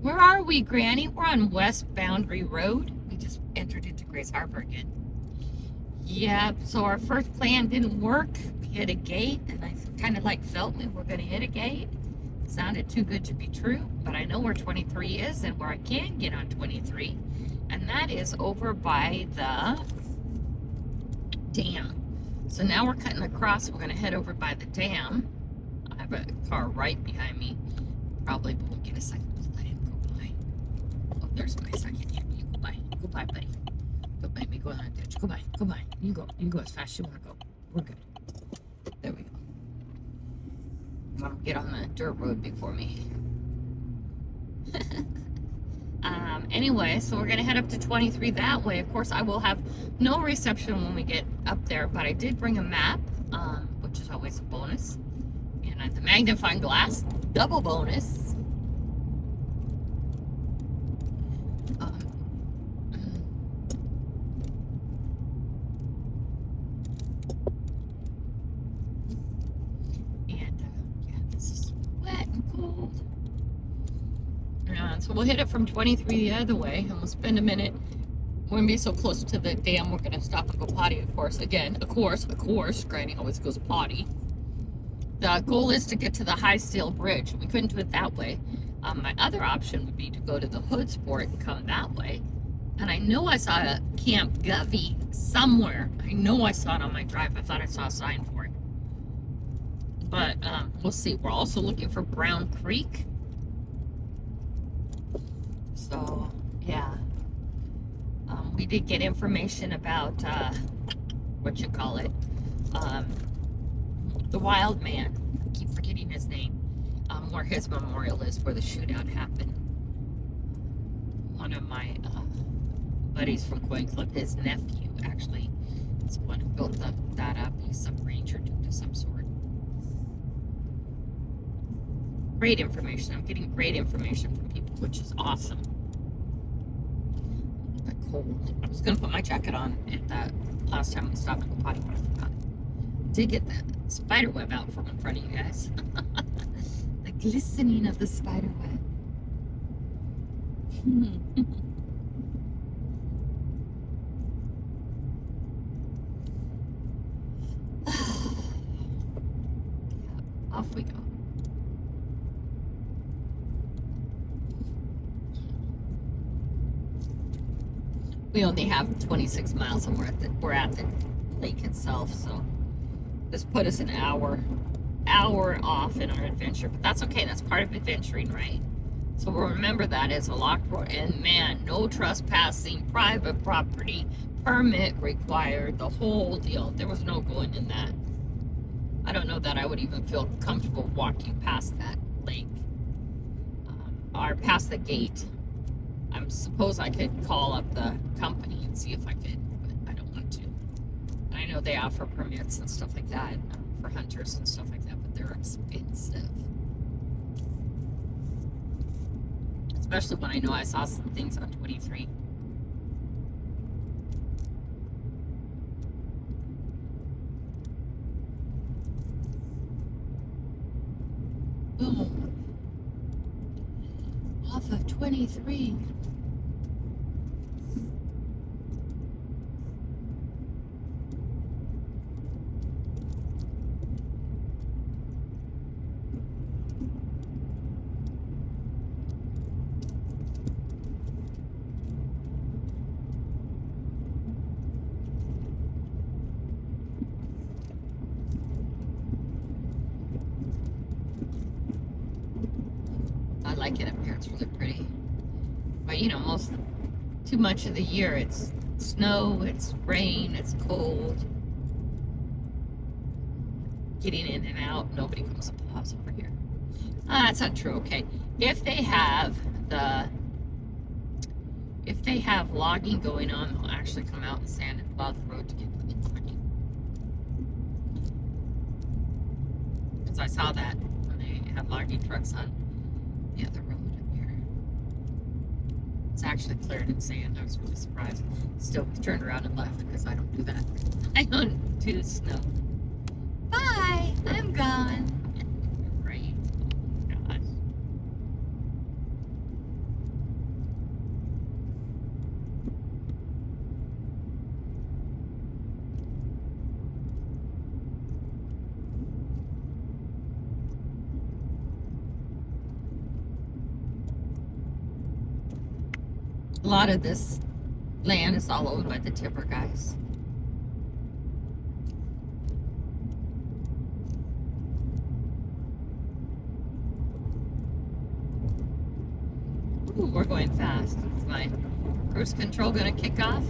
Where are we, Granny? We're on West Boundary Road. We just entered into Grace Harbor again. Yep, so our first plan didn't work. We hit a gate, and I kind of like felt we were going to hit a gate. Sounded too good to be true, but I know where 23 is and where I can get on 23, and that is over by the dam. So now we're cutting across. We're going to head over by the dam. I have a car right behind me. Probably won't get a second to let him go by. Oh, there's my second. Yeah, you go by. Go by, buddy. Don't make me go in that ditch. Go by. Go by. You go. You go as fast as you want to go. We're good. There we go. Want to get on the dirt road before me. Anyway, so we're going to head up to 23 that way. Of course, I will have no reception when we get up there, but I did bring a map, which is always a bonus. And the magnifying glass, double bonus. Yeah, this is wet and cold. So we'll hit it from 23 the other way, and we'll spend a minute. We're going to be so close to the dam, we're going to stop and go potty, of course. Again, of course, Granny always goes potty. The goal is to get to the High Steel Bridge. We couldn't do it that way. My other option would be to go to the Hood Sport and come that way. And I know I saw a Camp Govey somewhere. I know I saw it on my drive. I thought I saw a sign for it. But we'll see. We're also looking for Brown Creek. So, yeah. We did get information about, the Wild Man. I keep forgetting his name. Where his memorial is, where the shootout happened. One of my buddies from Coin Club, his nephew, actually, is the one who built that up. He's some ranger dude of some sort. Great information. I'm getting great information from people, which is awesome. But cold. I was going to put my jacket on at that last time we stopped at the potty, but I forgot. Did get the spider web out from in front of you guys. The glistening of the spider web. Off we go. We only have 26 miles and we're at the lake itself, so this put us an hour off in our adventure, but that's okay. That's part of adventuring, right? So we'll remember that as a locked road. And man, no trespassing, private property, permit required, the whole deal. There was no going in that. I don't know that I would even feel comfortable walking past that lake or past the gate. I suppose I could call up the company and see if I could, but I don't want to. I know they offer permits and stuff like that for hunters and stuff like that, but they're expensive. Especially when I know I saw some things on 23. Boom. Off of 23. I like it up here. It's really pretty. But you know, too much of the year it's snow, it's rain, it's cold. Getting in and out, nobody comes up the house over here. That's not true. Okay, if they have logging going on, they'll actually come out and sand and plow the road to get to the logging. Because I saw that when they had logging trucks on the other road up here. It's actually cleared in sand. I was really surprised. Still, we turned around and left because I don't do that. I don't do snow. Bye. I'm gone. Right. Oh, gosh. A lot of this land is all owned by the timber guys. Ooh, we're going fast. Is my cruise control gonna kick off?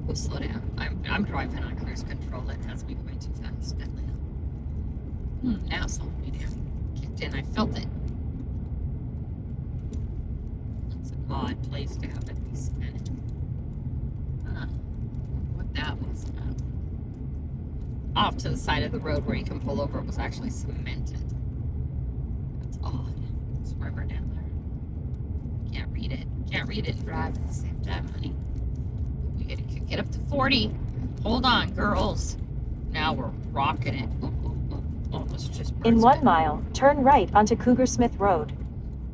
We'll slow down. I'm driving on cruise control. It has me going too fast. Definitely. Now it's slowing me down. Kicked in. I felt it. It's an odd place to have it be cemented. What that was. Off to the side of the road where you can pull over, it was actually cemented. That's odd. It's a river down there. Can't read it. Can't read it and drive at the same time, honey. We gotta get up to 40. Hold on, girls. Now we're rocking it. Almost just in 1 mile, turn right onto Cougar Smith Road.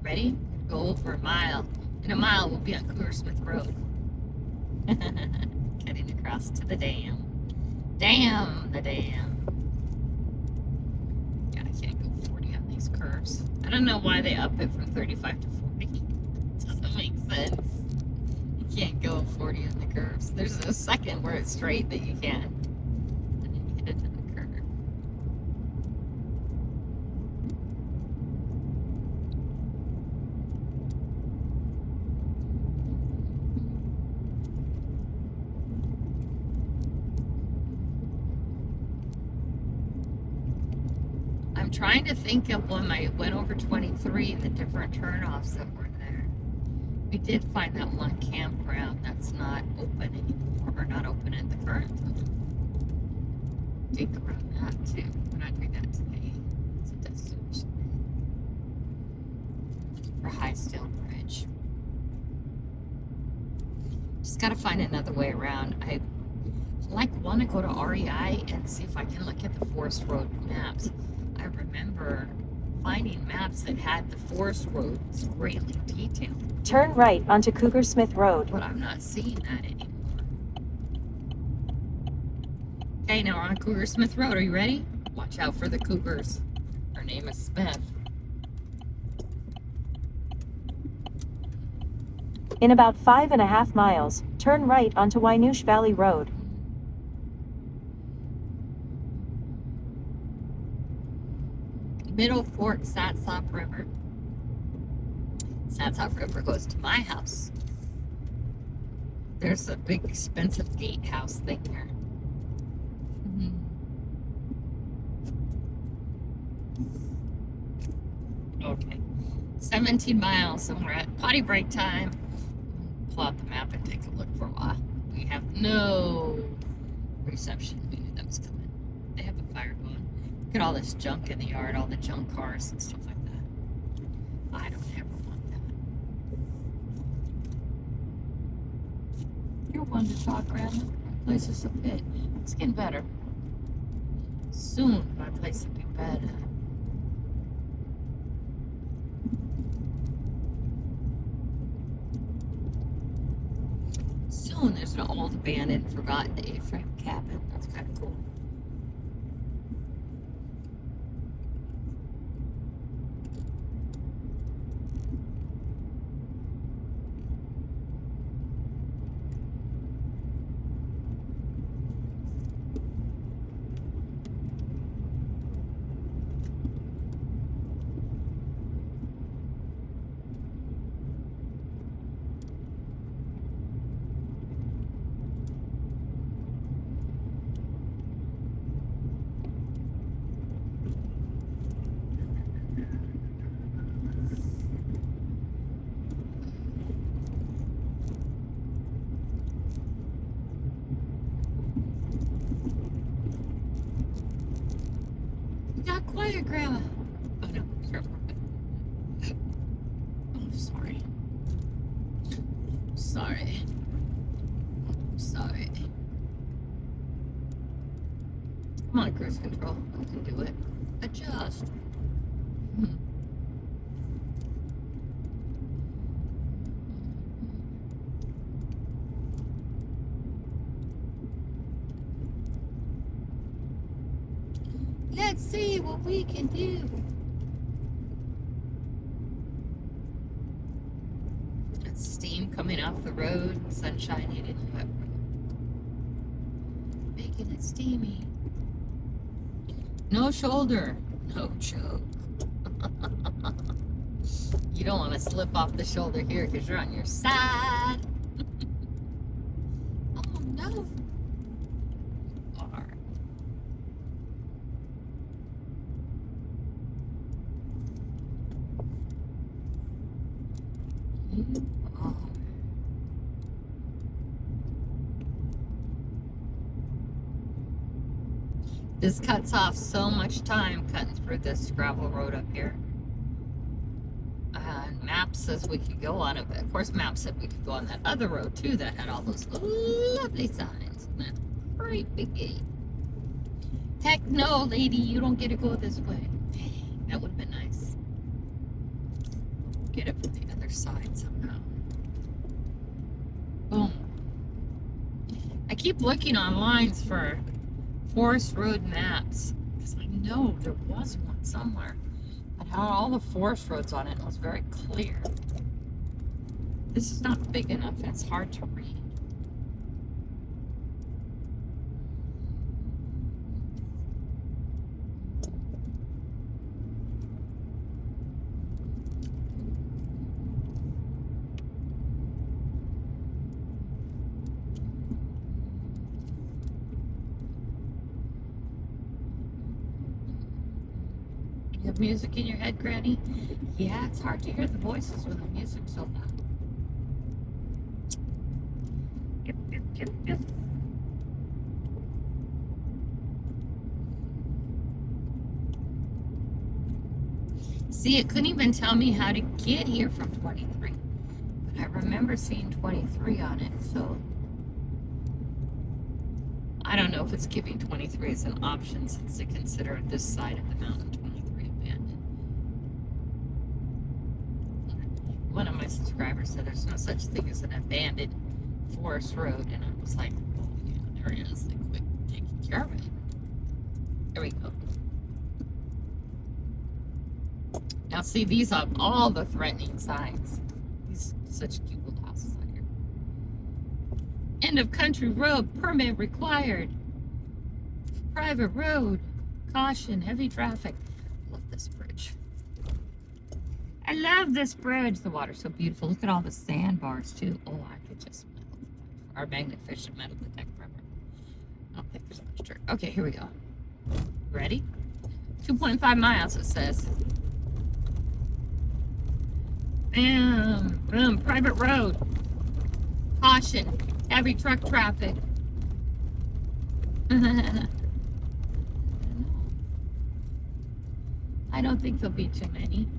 Ready? Go over a mile. In a mile, we'll be on Cougar Smith Road. Getting across to the dam. Damn, the dam. God, I can't go 40 on these curves. I don't know why they up it from 35 to 40. It doesn't make sense. You can't go 40 on the curves. There's a second where it's straight that you can. And then you hit it to the curve. I'm trying to think of when I went over 23, the different turnoffs that were there. We did find that one campground that's not open anymore, or not open at the current time. Dig around that too. We're not doing that today. It's a destination for High Steel Bridge. Just gotta find another way around. I want to go to REI and see if I can look at the Forest Road maps. I remember finding maps that had the forest roads greatly detailed. Turn right onto Cougar Smith Road. But I'm not seeing that anymore. Okay, now we're on Cougar Smith Road. Are you ready? Watch out for the cougars. Her name is Smith. In about 5.5 miles, turn right onto Wynoosh Valley Road. Middle Fork Satsop River. Satsop River goes to my house. There's a big expensive gatehouse thing here. Okay. 17 miles and we're at potty break time. Pull out the map and take a look for a while. We have no reception. We knew that was coming. They have a fire going. Look at all this junk in the yard, all the junk cars and stuff like that. I don't ever want that. You're one to talk, Grandma. My place is a pit. It's getting better. Soon, my place will be better. Soon, there's an old abandoned, forgotten A-frame cabin. That's kind of cool. Got quiet, Grandma. Oh no, sure. Oh, sorry. Sorry. Sorry. I'm on cruise control. I can do it. Adjust. Let's see what we can do. that steam coming off the road, sunshine hitting the wet road, making it steamy. No shoulder, no joke. You don't want to slip off the shoulder here because you're on your side. Oh no. This cuts off so much time cutting through this gravel road up here. Map says we could go on it, but of course Map said we could go on that other road too that had all those lovely signs and that great big gate. Heck no, lady, you don't get to go this way. Dang, that would have been nice. Get it from the other side somehow. Boom. I keep looking online for forest road maps because I know there was one somewhere that had all the forest roads on it and it was very clear. This is not big enough and it's hard to read. You have music in your head, Granny? Yeah, it's hard to hear the voices when the music's so loud. Yep, yep, yep, yep. See, it couldn't even tell me how to get here from 23. But I remember seeing 23 on it, so I don't know if it's giving 23 as an option since they consider this side of the mountain 23 abandoned. One of my subscribers said there's no such thing as an abandoned forest road, and I was like, well, yeah, there is. They quit taking care of it. There we go. Now see, these have all the threatening signs. These such cute little houses out here. End of country road, permit required. Private road, caution, heavy traffic. Love this bridge. I love this bridge. The water's so beautiful. Look at all the sandbars too. Oh, I could just our magnificent metal detector. I don't think there's much dirt. Okay, here we go. Ready? 2.5 miles, it says. Bam, boom, private road. Caution, heavy truck traffic. I don't think there'll be too many.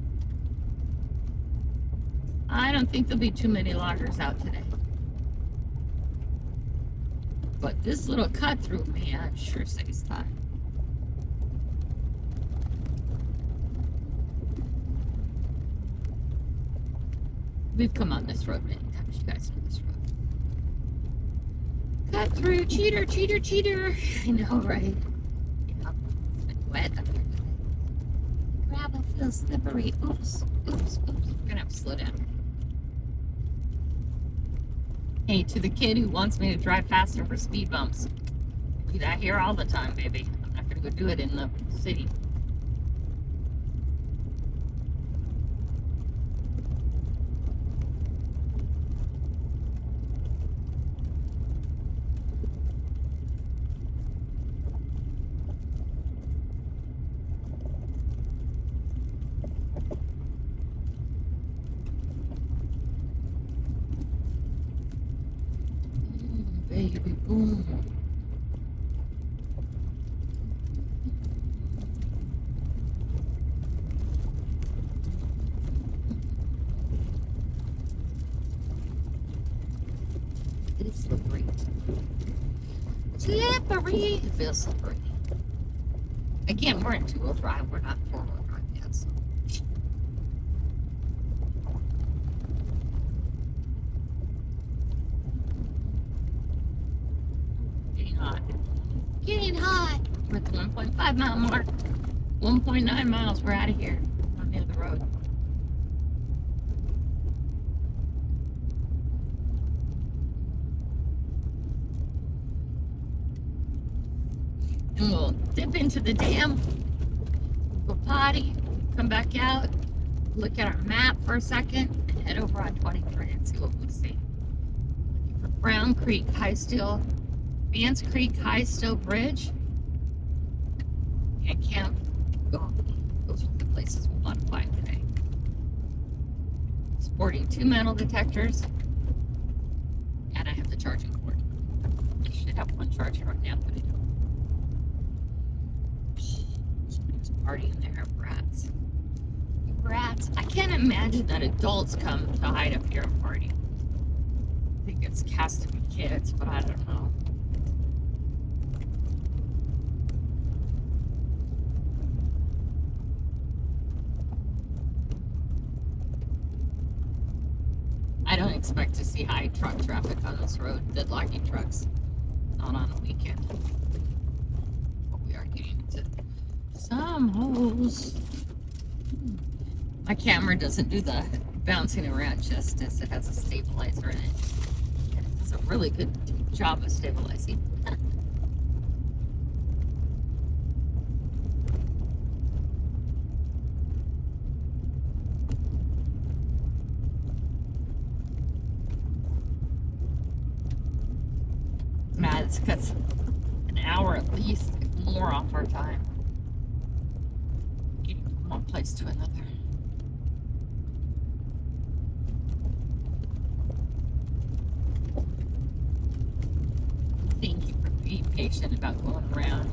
I don't think there'll be too many loggers out today. But this little cut through, man, sure saves time. We've come on this road many times. You guys know this road. Cut through, cheater, cheater, cheater. I know, right? Yeah, it's been wet up here today. Gravel feels slippery. Oops, oops, oops. We're gonna have to slow down. Hey, to the kid who wants me to drive faster for speed bumps. I do that here all the time, baby. I'm not gonna go do it in the city. Baby boom. It is slippery. Slippery. It feels slippery. Again, we're in two-wheel drive. We're not four-wheel drive yet, so. Getting hot. We're at the 1.5 mile mark. 1.9 miles. We're out of here. On the other road. And we'll dip into the dam, go potty, come back out, look at our map for a second, and head over on 23 and see what we see. Looking for Brown Creek, High Steel, Vance Creek, High Steel Bridge, and Camp. Oh, those are the places we want to find today. Sporting 2 metal detectors, and I have the charging cord. I should have one charger right now, but I don't. Somebody's partying there, brats. Brats. I can't imagine that adults come to hide up here and party. I think it's has to be kids, but I don't know. I don't expect to see high truck traffic on this road, deadlocking trucks. Not on a weekend. But we are getting into some holes. My camera doesn't do the bouncing around justice. It has a stabilizer in it. And it does a really good job of stabilizing. This cuts an hour at least, if more, off our time. Getting from one place to another. Thank you for being patient about going around.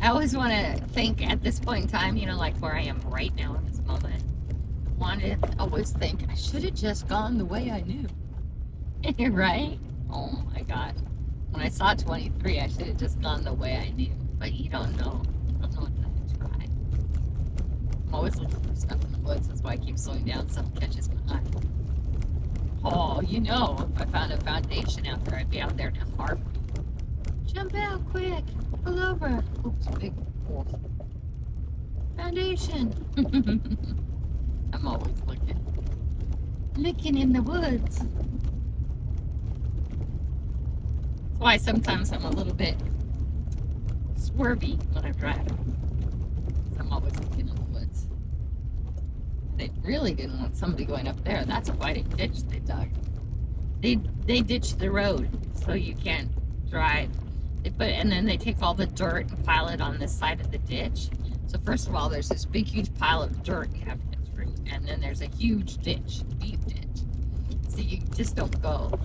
I always want to think at this point in time, you know, like where I am right now in this moment. I always think I should have just gone the way I knew. Right? Oh my God. When I saw 23, I should have just gone the way I knew. But you don't know. You don't know until you try. I'm always looking for stuff in the woods. That's why I keep slowing down. Something catches my eye. Oh, you know, if I found a foundation out there, I'd be out there in a heartbeat. Jump out quick. Pull over. Oops, big hole. Foundation. I'm always looking. Looking in the woods. Why sometimes I'm a little bit swervy when I'm driving. I'm always looking in the woods. They really didn't want somebody going up there. That's quite a ditch they dug. They ditched the road so you can't drive. And then they take all the dirt and pile it on this side of the ditch. So first of all, there's this big, huge pile of dirt you have to get through, and then there's a huge ditch, deep ditch. So you just don't go.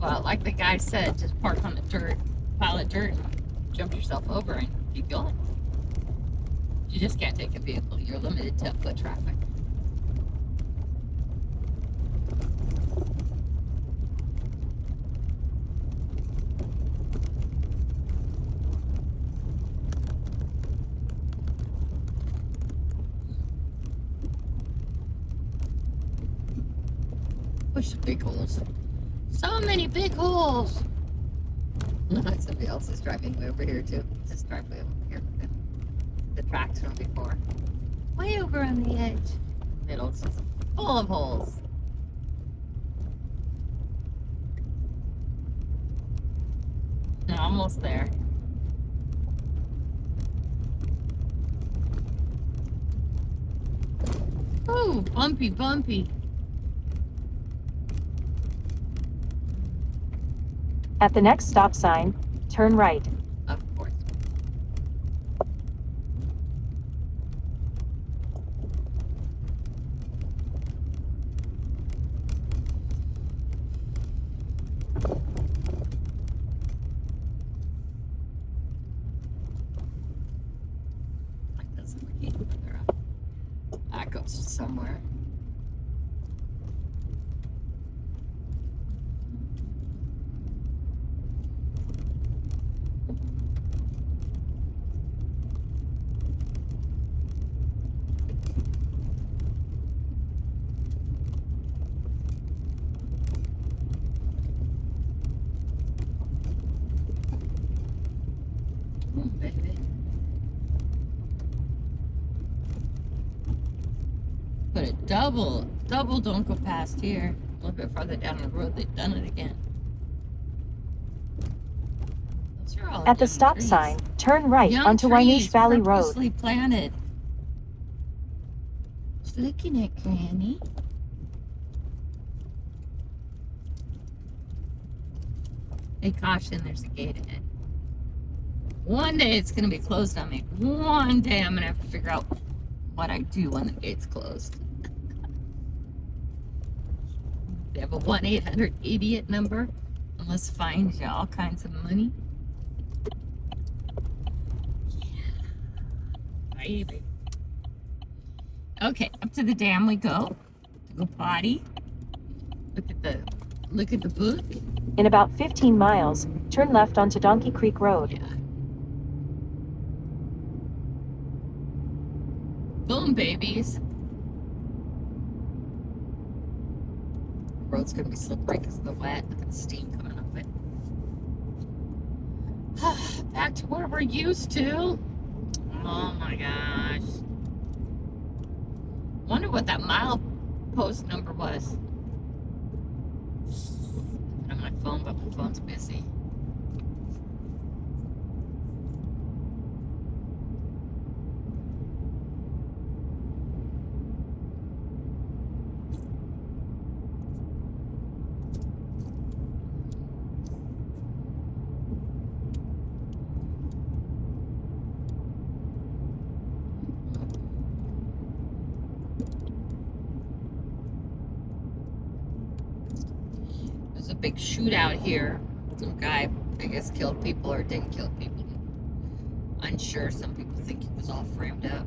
Well, like the guy said, just park on the dirt, pile of dirt, and jump yourself over and keep going. You just can't take a vehicle. You're limited to foot traffic. Push the big holes. So many big holes. Somebody else is driving way over here too. Just drive way over here. The tracks from before. Way over on the edge. Middle's just full of holes. Now, almost there. Ooh, bumpy, bumpy. At the next stop sign, turn right. Of course. That doesn't look any further up. That goes somewhere. Baby. But a double don't go past here. A little bit farther down the road, they've done it again. all At the young stop trees. sign, turn right Young onto trees Wynoosh Valley Road. purposely planted. Just looking at Granny. Hey, caution, there's a gate ahead. One day it's going to be closed on me. One day I'm going to have to figure out what I do when the gate's closed. They have a 1-800-idiot number. And let's find you all kinds of money. Yeah. Baby. Okay, up to the dam we go. To go potty. Look at the book. In about 15 miles, turn left onto Donkey Creek Road. Yeah. Boom, babies. The road's gonna be slippery because of the wet. Look at the steam coming off it. Back to where we're used to. Oh my gosh. Wonder what that mile post number was. On my phone, but my phone's busy. There's a big shootout here. Some guy, I guess, killed people or didn't kill people. Unsure. Some people think he was all framed up.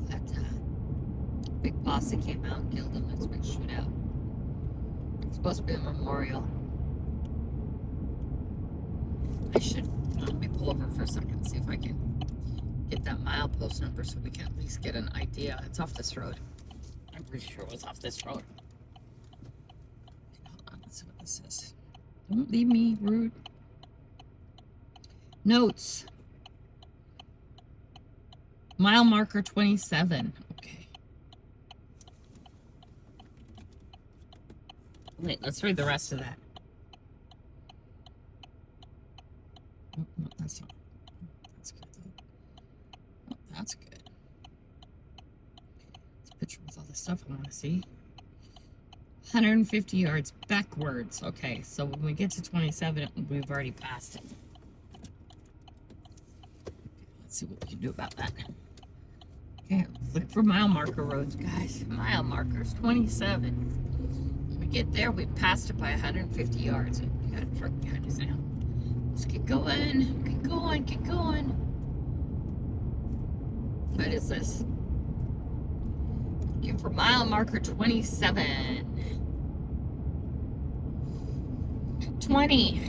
But big posse came out and killed him. It's a big shootout. It's supposed to be a memorial. I should let me pull over for a second and see if I can get that milepost number so we can at least get an idea. It's off this road. I'm pretty sure it was off this road. Hold on, let's see what this is. Don't leave me rude. Notes. Mile marker 27. Okay. Wait, let's read the rest of that. Oh, no, that's not. That's good. Oh, that's good. It's a picture with all the stuff I want to see. 150 yards backwards. Okay, so when we get to 27, we've already passed it. Let's see what we can do about that. Okay, look for mile marker roads, guys. Mile markers, 27. When we get there, we passed it by 150 yards. We got a truck behind us now. Let's get going, get going, get going. What is this? Looking for mile marker 27. 20.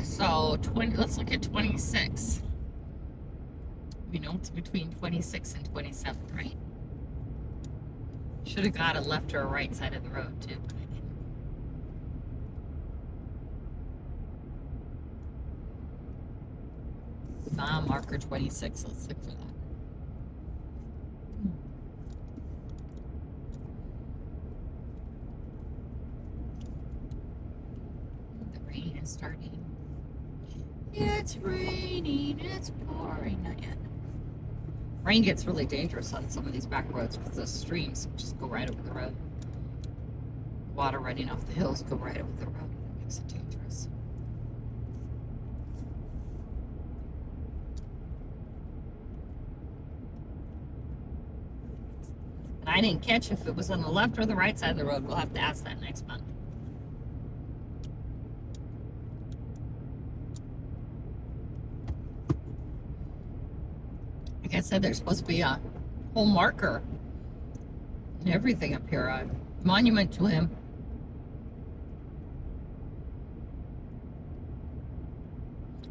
So 20. Let's look at 26. You know, it's between 26 and 27, right? Should have got a left or a right side of the road too, but I didn't. Mile marker 26. Let's look for that. The rain is starting. It's raining. It's pouring. Not yet. Rain gets really dangerous on some of these back roads because the streams just go right over the road. Water running off the hills go right over the road. It makes it dangerous. And I didn't catch if it was on the left or the right side of the road. We'll have to ask that next month. Like I said, there's supposed to be a whole marker and everything up here, a monument to him.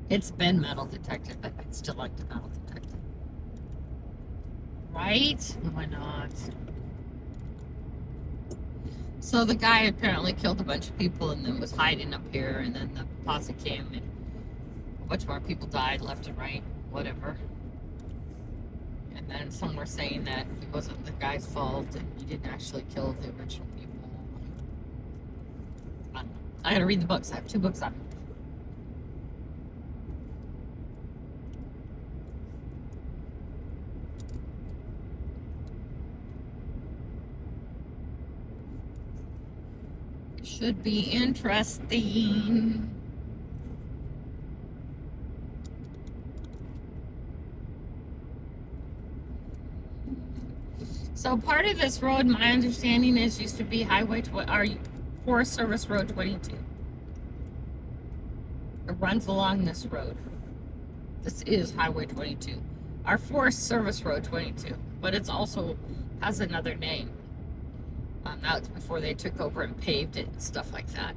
It's been metal detected, but I'd still like to metal detect it. Right? Why not? So the guy apparently killed a bunch of people and then was hiding up here, and then the posse came and a bunch more people died left and right, whatever. And then some were saying that it wasn't the guy's fault and he didn't actually kill the original people. I gotta read the books. I have 2 books on. Should be interesting. So part of this road, my understanding is, used to be Forest Service Road 22. It runs along this road. This is Highway 22. Our Forest Service Road 22, but it's also has another name. That was before they took over and paved it and stuff like that.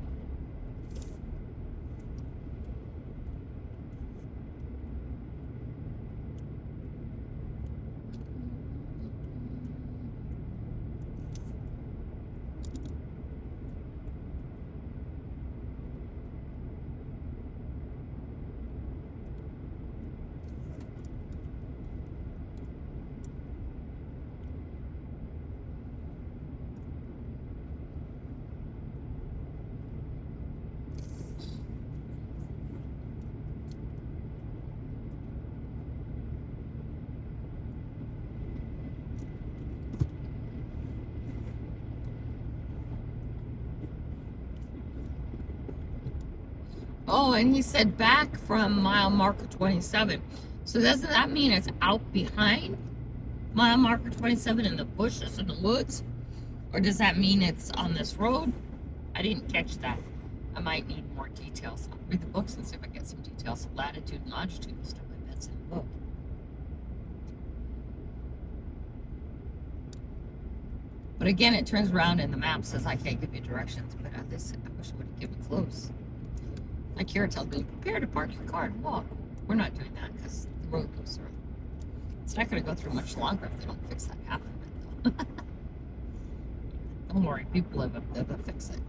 Oh, and he said back from mile marker 27. So doesn't that mean it's out behind mile marker 27 in the bushes and the woods? Or does that mean it's on this road? I didn't catch that. I might need more details. I'll read the books and see if I get some details of latitude and longitude and stuff like that's in the book. But again, it turns around and the map says I can't give you directions, but I wish it would have given close. Like Kira tells me, prepare to park your car and walk. We're not doing that because the road goes through. It's not going to go through much longer if they don't fix that half of it, though. Don't worry, people live up there, they'll fix it.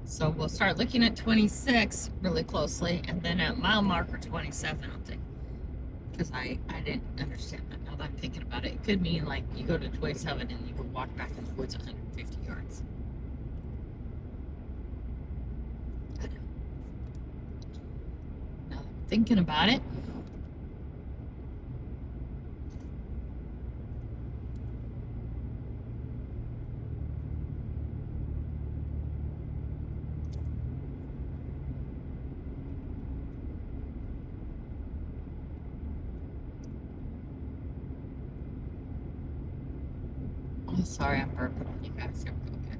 So we'll start looking at 26 really closely, and then at mile marker 27, I'll take, because I didn't understand that. Now that I'm thinking about it, it could mean like you go to 27 and you go walk back in the woods 150 yards. I don't know. Now that I'm thinking about it, oh, sorry, I'm burping on you guys. Here we go again.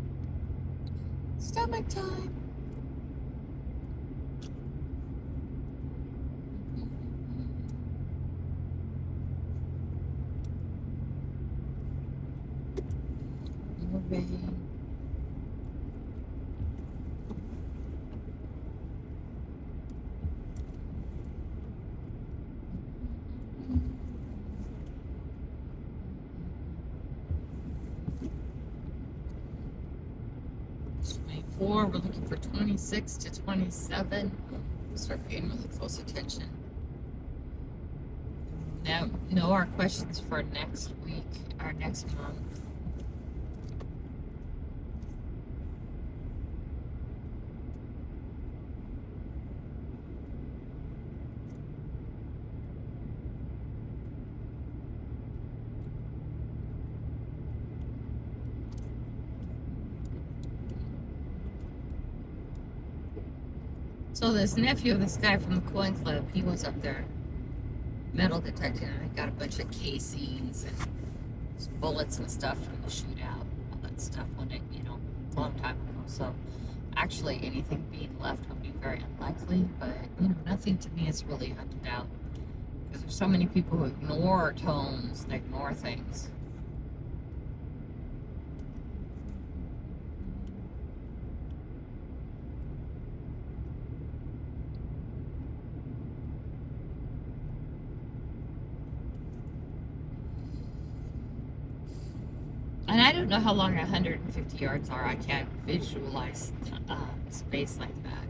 Stomach time. More rain. We're looking for 26 to 27. We'll start paying really close attention. Now, know our questions for next week, or next month. So this nephew of this guy from the coin club, he was up there metal detecting, and I got a bunch of casings and bullets and stuff from the shootout, all that stuff when it, a long time ago. So actually anything being left would be very unlikely, but nothing to me is really hunted out because there's so many people who ignore tones and ignore things. And I don't know how long 150 yards are. I can't visualize space like that.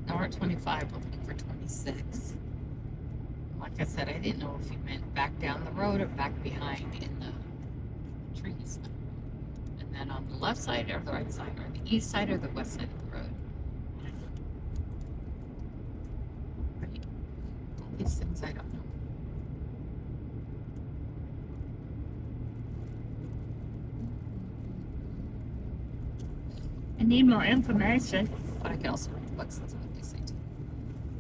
Now we're at 25. We're looking for 26. I Like I said, I didn't know if you meant back down the road or back behind in the trees. And then on the left side or the right side, or the east side or the west side of the road. Right? All these things I don't know. I need more information. But I can also read books, that's what they say too.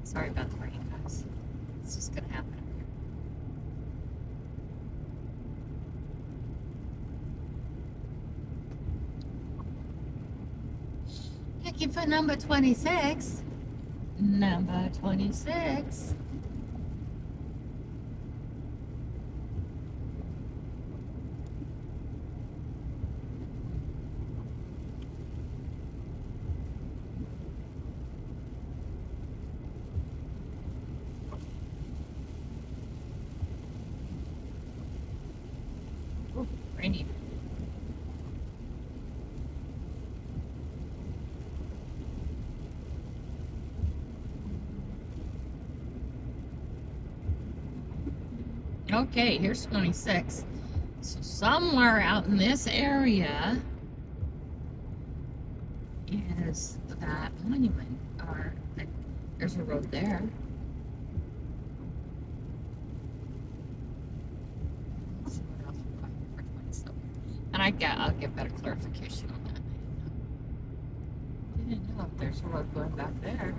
Sorry about the rain, guys. It's just gonna happen. Looking for number 26. Number 26. Ooh, rainy. Okay, here's 26. So somewhere out in this area is that monument, or there's a road there. Let's see what else we find for 27. And I'll get better clarification on that. I didn't know if there's a road going back there.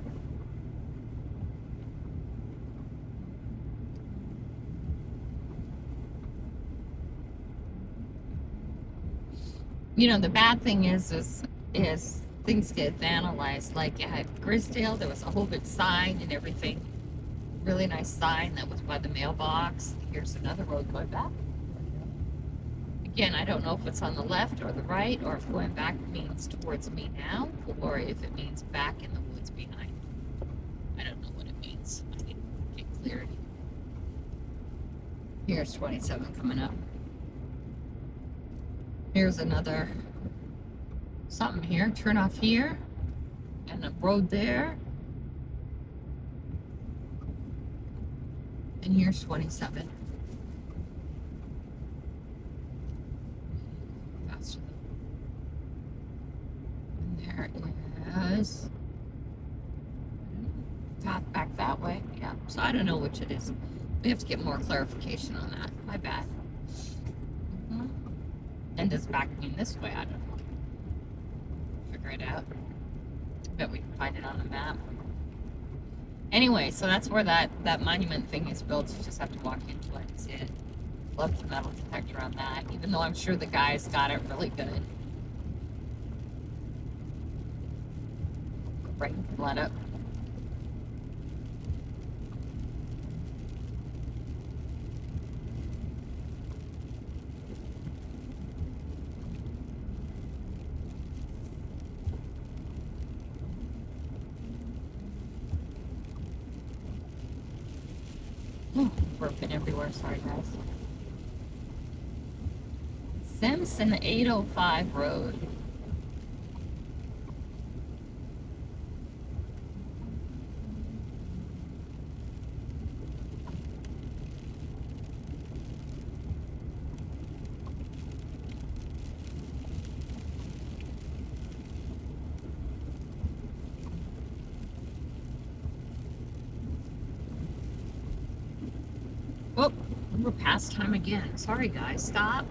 You know, the bad thing is things get vandalized. Like at Grisdale, there was a whole big sign and everything. Really nice sign that was by the mailbox. Here's another road going back. Again, I don't know if it's on the left or the right, or if going back means towards me now, or if it means back in the woods behind. I don't know what it means. I need to get clarity. Here's 27 coming up. Here's another something here. Turn off here. And a road there. And here's 27. Faster. And there is path back that way. Yeah. So I don't know which it is. We have to get more clarification on that. My bad. And does back mean this way? I don't know. Figure it out. I bet we can find it on the map. Anyway, so that's where that monument thing is built. You just have to walk into it and see it. Love the metal detector on that, even though I'm sure the guys got it really good. Right, let up. Broken everywhere, sorry guys. Simpson 805 Road. Oh, we're past time again. Sorry guys, stop.